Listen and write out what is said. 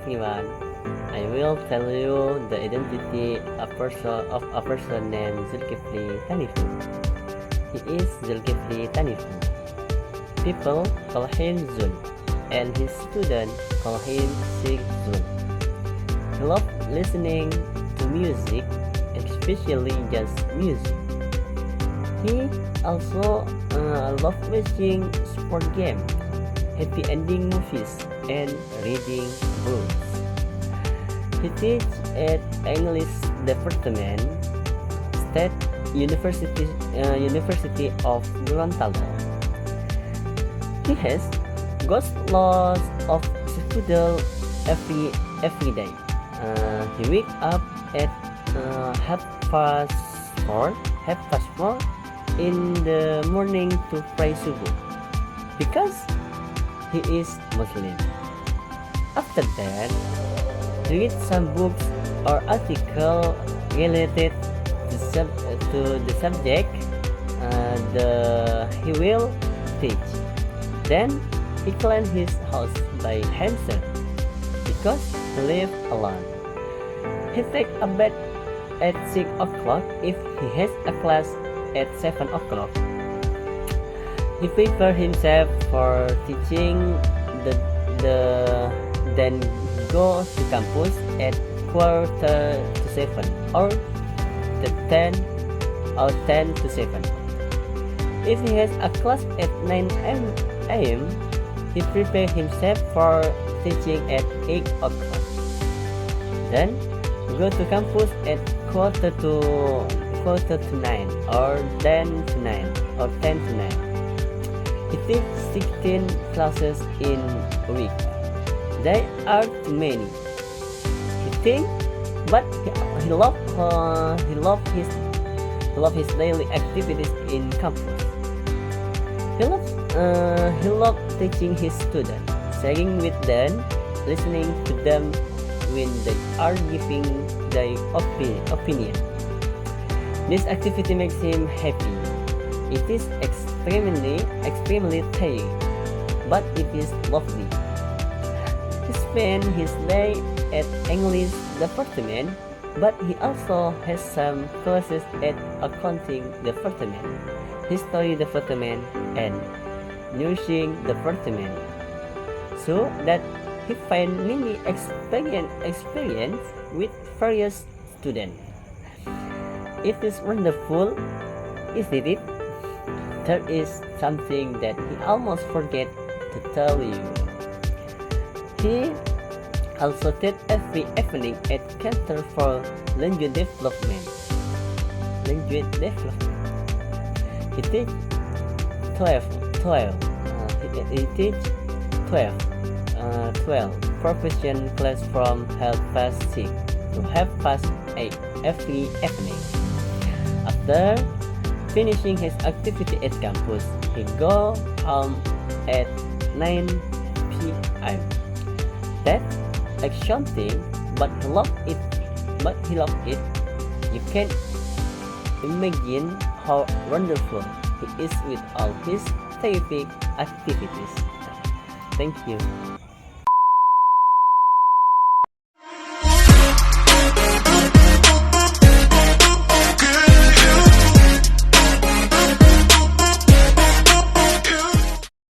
everyone. I will tell you the identity of a person named Zulkifli Tanifu. He is Zulkifli Tanifu. People call him Zul, and his students call him Sheikh Zul. He loves listening to music, especially jazz music. He also loves watching sport games, happy ending movies, and reading books. He teaches at English Department, State University of Gorontalo. He has got lots of skedaddle every day. He wakes up at half past four in the morning to pray subuh because he is Muslim. After that, he reads some books or article related to the subject he will teach. Then he cleans his house by himself because he lives alone. He takes a bath at 6 o'clock if he has a class at 7 o'clock. He prepares himself for teaching then go to campus at 6:45 or 10 to 7. If he has a class at 9 a.m., he prepares himself for teaching at 8 o'clock. Then go to campus at quarter to 9 or 10 to 9 or 10 to 9. He teaches 16 classes in a week. They are too many. He thinks, but he loves his daily activities in campus. He loves teaching his students, sharing with them, listening to them when they are giving their opinion. This activity makes him happy. It is extremely tiring, but it is lovely. He spends his day at English department, but he also has some classes at accounting department, history department, and nursing department, so that he finds many experience with various students. It is wonderful, isn't it? There is something that he almost forget to tell you. He also teaches every evening at Center for Language Development. He teaches 12 profession class from 6:30 to 8:30 every evening. After finishing his activity at campus, he goes home at 9 p.m. That's exhausting, but he loves it. You can imagine how wonderful he is with all his terrific activities. Thank you.